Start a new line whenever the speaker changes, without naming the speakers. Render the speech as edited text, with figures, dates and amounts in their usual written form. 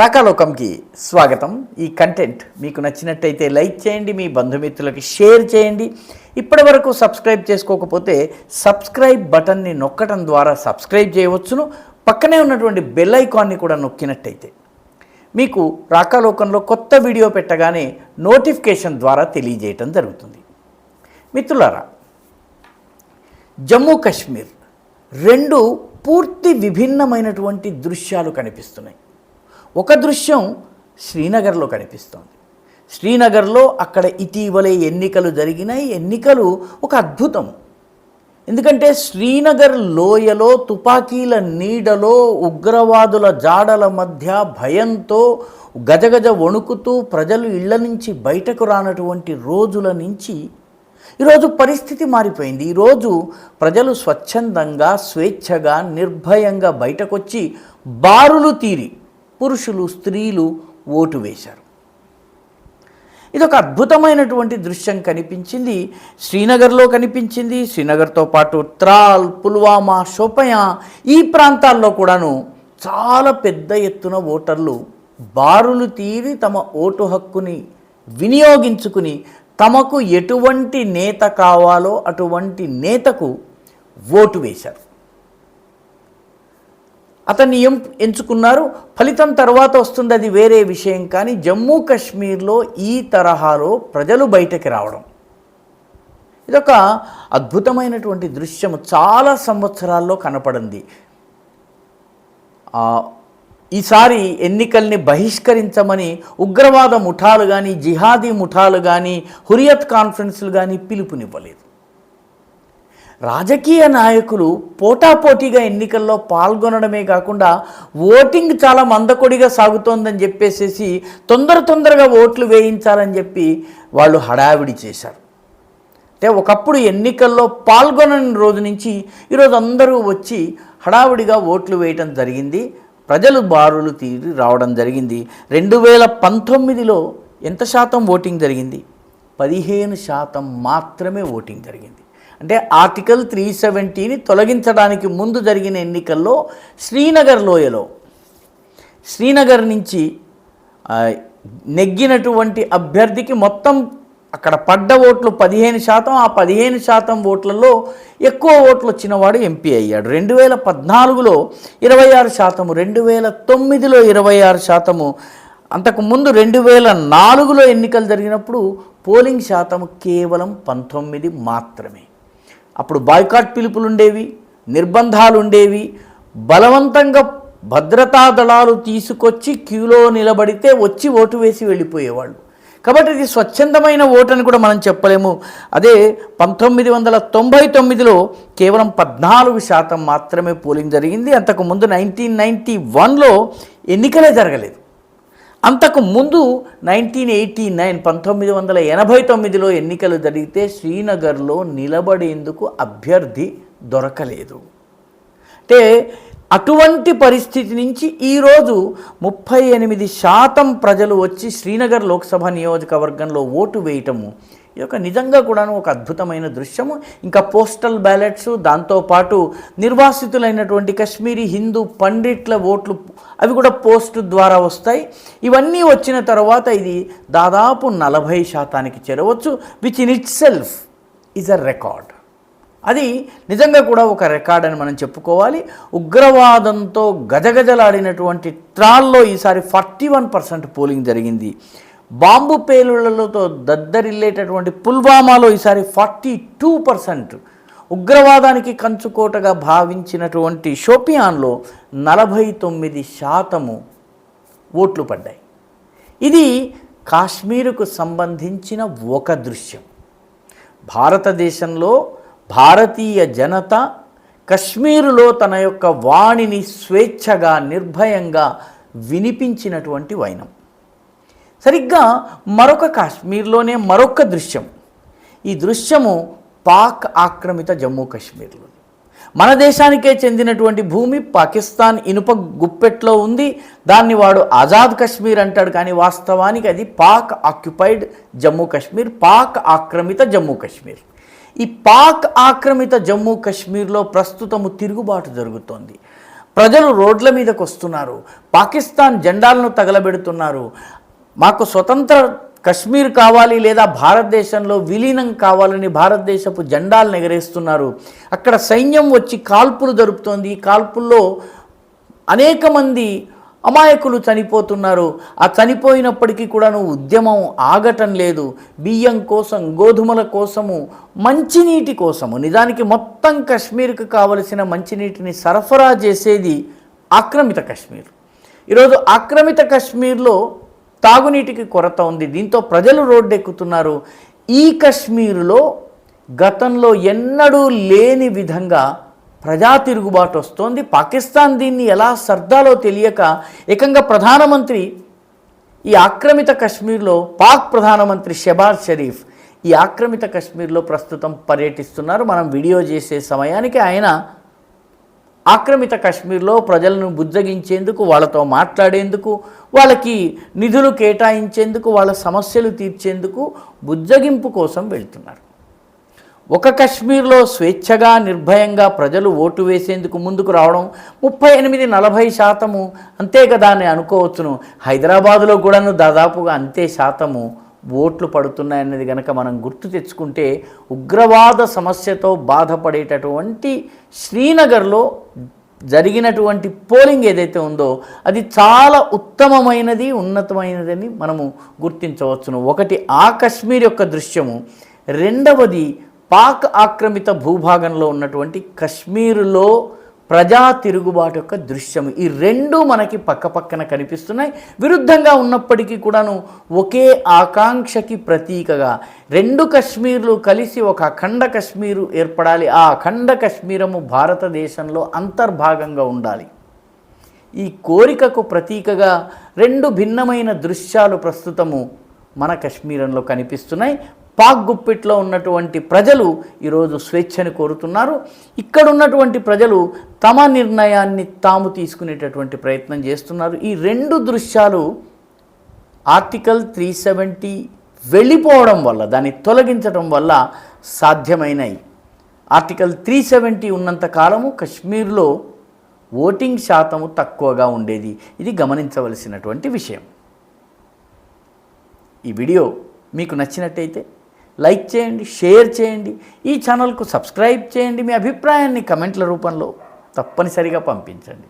రాకాలోకంకి స్వాగతం. ఈ కంటెంట్ మీకు నచ్చినట్టయితే లైక్ చేయండి, మీ బంధుమిత్రులకి షేర్ చేయండి. ఇప్పటివరకు సబ్స్క్రైబ్ చేసుకోకపోతే సబ్స్క్రైబ్ బటన్ని నొక్కడం ద్వారా సబ్స్క్రైబ్ చేయవచ్చును. పక్కనే ఉన్నటువంటి బెల్ ఐకాన్ని కూడా నొక్కినట్టయితే మీకు రాకాలోకంలో కొత్త వీడియో పెట్టగానే నోటిఫికేషన్ ద్వారా తెలియజేయటం జరుగుతుంది. మిత్రులారా, జమ్మూ కాశ్మీర్ రెండు పూర్తి విభిన్నమైనటువంటి దృశ్యాలు కనిపిస్తున్నాయి. ఒక దృశ్యం శ్రీనగర్లో కనిపిస్తోంది. శ్రీనగర్లో అక్కడ ఇటీవలే ఎన్నికలు జరిగినాయి. ఎన్నికలు ఒక అద్భుతం. ఎందుకంటే శ్రీనగర్ లోయలో తుపాకీల నీడలో ఉగ్రవాదుల జాడల మధ్య భయంతో గజగజ వణుకుతూ ప్రజలు ఇళ్ల నుంచి బయటకు రానటువంటి రోజుల నుంచి ఈరోజు పరిస్థితి మారిపోయింది. ఈరోజు ప్రజలు స్వచ్ఛందంగా, స్వేచ్ఛగా, నిర్భయంగా బయటకొచ్చి బారులు తీరి పురుషులు, స్త్రీలు ఓటు వేశారు. ఇదొక అద్భుతమైనటువంటి దృశ్యం కనిపించింది. శ్రీనగర్లో కనిపించింది. శ్రీనగర్తో పాటు త్రాల్, పుల్వామా, షోపియా ఈ ప్రాంతాల్లో కూడాను చాలా పెద్ద ఎత్తున ఓటర్లు బారులు తీరి తమ ఓటు హక్కుని వినియోగించుకుని తమకు ఎటువంటి నేత కావాలో అటువంటి నేతకు ఓటు వేశారు. అతన్ని ఎంచుకున్నారు. ఫలితం తర్వాత వస్తుంది, అది వేరే విషయం. కానీ జమ్మూ కాశ్మీర్లో ఈ తరహాలో ప్రజలు బయటకు రావడం ఇదొక అద్భుతమైనటువంటి దృశ్యం. చాలా సంవత్సరాల్లో కనపడింది. ఈసారి ఎన్నికల్ని బహిష్కరించమని ఉగ్రవాద ముఠాలు కానీ, జిహాదీ ముఠాలు కానీ, హురియత్ కాన్ఫరెన్స్లు కానీ పిలుపునివ్వలేదు. రాజకీయ నాయకులు పోటాపోటీగా ఎన్నికల్లో పాల్గొనడమే కాకుండా ఓటింగ్ చాలా మందకొడిగా సాగుతోందని చెప్పేసి తొందరగా ఓట్లు వేయించాలని చెప్పి వాళ్ళు హడావిడి చేశారు. అంటే ఒకప్పుడు ఎన్నికల్లో పాల్గొనని రోజు నుంచి ఈరోజు అందరూ వచ్చి హడావిడిగా ఓట్లు వేయటం జరిగింది. ప్రజలు బారులు తీరి రావడం జరిగింది. 2019లో ఎంత శాతం ఓటింగ్ జరిగింది? 15% మాత్రమే ఓటింగ్ జరిగింది. అంటే ఆర్టికల్ 370ని తొలగించడానికి ముందు జరిగిన ఎన్నికల్లో శ్రీనగర్ లోయలో శ్రీనగర్ నుంచి నెగ్గినటువంటి అభ్యర్థికి మొత్తం అక్కడ పడ్డ ఓట్లు 15%. ఆ 15% ఓట్లలో ఎక్కువ ఓట్లు వచ్చినవాడు ఎంపీ అయ్యాడు. 2014లో 26%, 2009లో 26%, అంతకుముందు 2004లో ఎన్నికలు జరిగినప్పుడు పోలింగ్ శాతం కేవలం 19 మాత్రమే. అప్పుడు బాయ్కాట్ పిలుపులు ఉండేవి, నిర్బంధాలు ఉండేవి, బలవంతంగా భద్రతా దళాలు తీసుకొచ్చి క్యూలో నిలబడితే వచ్చి ఓటు వేసి వెళ్ళిపోయేవాళ్ళు. కాబట్టి ఇది స్వచ్ఛందమైన ఓటు అని కూడా మనం చెప్పలేము. అదే 1999లో కేవలం 14% మాత్రమే పోలింగ్ జరిగింది. అంతకుముందు 1991లో ఎన్నికలే జరగలేదు. అంతకు ముందు 1989లో ఎన్నికలు జరిగితే శ్రీనగర్లో నిలబడేందుకు అభ్యర్థి దొరకలేదు. అంటే అటువంటి పరిస్థితి నుంచి ఈరోజు 38% ప్రజలు వచ్చి శ్రీనగర్ లోక్సభ నియోజకవర్గంలో ఓటు వేయటము ఇది ఒక నిజంగా కూడా ఒక అద్భుతమైన దృశ్యము. ఇంకా పోస్టల్ బ్యాలెట్స్, దాంతోపాటు నిర్వాసితులైనటువంటి కశ్మీరీ హిందూ పండిట్ల ఓట్లు అవి కూడా పోస్ట్ ద్వారా వస్తాయి. ఇవన్నీ వచ్చిన తర్వాత ఇది దాదాపు 40%కి చేరవచ్చు, which in it self is a record. అది నిజంగా కూడా ఒక రికార్డ్ అని మనం చెప్పుకోవాలి. ఉగ్రవాదంతో గజగజలాడినటువంటి త్రాల్లో ఈసారి 41% పోలింగ్ జరిగింది. బాంబు పేలుళ్లతో దద్దరిల్లేటటువంటి పుల్వామాలో ఈసారి 42%, ఉగ్రవాదానికి కంచుకోటగా భావించినటువంటి షోపియాన్లో 49% ఓట్లు పడ్డాయి. ఇది కాశ్మీరుకు సంబంధించిన ఒక దృశ్యం. భారతదేశంలో భారతీయ జనత కశ్మీరులో తన యొక్క వాణిని స్వేచ్ఛగా, నిర్భయంగా వినిపించినటువంటి వైనం. సరిగ్గా మరొక కాశ్మీర్లోనే మరొక దృశ్యం. ఈ దృశ్యము పాక్ ఆక్రమిత జమ్మూ కాశ్మీర్లో. మన దేశానికే చెందినటువంటి భూమి పాకిస్తాన్ ఇనుప గుప్పెట్లో ఉంది. దాన్ని వాడు ఆజాద్ కాశ్మీర్ అంటాడు, కానీ వాస్తవానికి అది పాక్ ఆక్యుపైడ్ జమ్మూ కాశ్మీర్, పాక్ ఆక్రమిత జమ్మూ కాశ్మీర్. ఈ పాక్ ఆక్రమిత జమ్మూ కాశ్మీర్లో ప్రస్తుతము తిరుగుబాటు జరుగుతోంది. ప్రజలు రోడ్ల మీదకు వస్తున్నారు, పాకిస్తాన్ జెండాలను తగలబెడుతున్నారు. మాకు స్వతంత్ర కశ్మీర్ కావాలి లేదా భారతదేశంలో విలీనం కావాలని భారతదేశపు జెండాలను ఎగరేస్తున్నారు. అక్కడ సైన్యం వచ్చి కాల్పులు జరుపుతోంది. ఈ కాల్పుల్లో అనేక మంది అమాయకులు చనిపోతున్నారు. ఆ చనిపోయినప్పటికీ కూడాను ఉద్యమం ఆగటం లేదు. బియ్యం కోసం, గోధుమల కోసము, మంచినీటి కోసము, నిజానికి మొత్తం కశ్మీర్కు కావలసిన మంచినీటిని సరఫరా చేసేది ఆక్రమిత కశ్మీర్. ఈరోజు ఆక్రమిత కశ్మీర్లో తాగునీటికి కొరత ఉంది. దీంతో ప్రజలు రోడ్డెక్కుతున్నారు. ఈ కశ్మీరులో గతంలో ఎన్నడూ లేని విధంగా ప్రజా తిరుగుబాటు వస్తోంది. పాకిస్తాన్ దీన్ని ఎలా సర్దాలో తెలియక ఏకంగా ప్రధానమంత్రి ఈ ఆక్రమిత కశ్మీర్లో, పాక్ ప్రధానమంత్రి షెబాజ్ షరీఫ్ ఈ ఆక్రమిత కశ్మీర్లో ప్రస్తుతం పర్యటిస్తున్నారు. మనం వీడియో చేసే సమయానికి ఆయన ఆక్రమిత కశ్మీర్లో ప్రజలను బుజ్జగించేందుకు, వాళ్ళతో మాట్లాడేందుకు, వాళ్ళకి నిధులు కేటాయించేందుకు, వాళ్ళ సమస్యలు తీర్చేందుకు బుజ్జగింపు కోసం వెళ్తున్నారు. ఒక కశ్మీర్లో స్వేచ్ఛగా నిర్భయంగా ప్రజలు ఓటు వేసేందుకు ముందుకు రావడం 38-40% అంతే కదా అని అనుకోవచ్చును. హైదరాబాదులో కూడాను దాదాపుగా అంతే శాతము ఓట్లు పడుతున్నాయన్నది కనుక మనం గుర్తు తెచ్చుకుంటే, ఉగ్రవాద సమస్యతో బాధపడేటటువంటి శ్రీనగర్లో జరిగినటువంటి పోలింగ్ ఏదైతే ఉందో అది చాలా ఉత్తమమైనది, ఉన్నతమైనదని మనము గుర్తించవచ్చును. ఒకటి ఆ కశ్మీర్ యొక్క దృశ్యము, రెండవది పాక్ ఆక్రమిత భూభాగంలో ఉన్నటువంటి కశ్మీరులో ప్రజా తిరుగుబాటు యొక్క దృశ్యము. ఈ రెండు మనకి పక్కపక్కన కనిపిస్తున్నాయి. విరుద్ధంగా ఉన్నప్పటికీ కూడాను ఒకే ఆకాంక్షకి ప్రతీకగా రెండు కశ్మీర్లు కలిసి ఒక అఖండ కశ్మీరు ఏర్పడాలి. ఆ అఖండ కశ్మీరము భారతదేశంలో అంతర్భాగంగా ఉండాలి. ఈ కోరికకు ప్రతీకగా రెండు భిన్నమైన దృశ్యాలు ప్రస్తుతము మన కశ్మీరంలో కనిపిస్తున్నాయి. పాక్ గుప్పిట్లో ఉన్నటువంటి ప్రజలు ఈరోజు స్వేచ్ఛను కోరుతున్నారు. ఇక్కడ ఉన్నటువంటి ప్రజలు తమ నిర్ణయాన్ని తాము తీసుకునేటటువంటి ప్రయత్నం చేస్తున్నారు. ఈ రెండు దృశ్యాలు ఆర్టికల్ 370 వెళ్ళిపోవడం వల్ల, దాన్ని తొలగించడం వల్ల సాధ్యమైనవి. ఆర్టికల్ 370 ఉన్నంత కాలము కశ్మీర్లో ఓటింగ్ శాతము తక్కువగా ఉండేది. ఇది గమనించవలసినటువంటి విషయం. ఈ వీడియో మీకు నచ్చినట్టయితే లైక్ చేయండి, షేర్ చేయండి, ఈ ఛానల్కు సబ్స్క్రైబ్ చేయండి. మీ అభిప్రాయాన్ని కమెంట్ల రూపంలో తప్పనిసరిగా పంపించండి.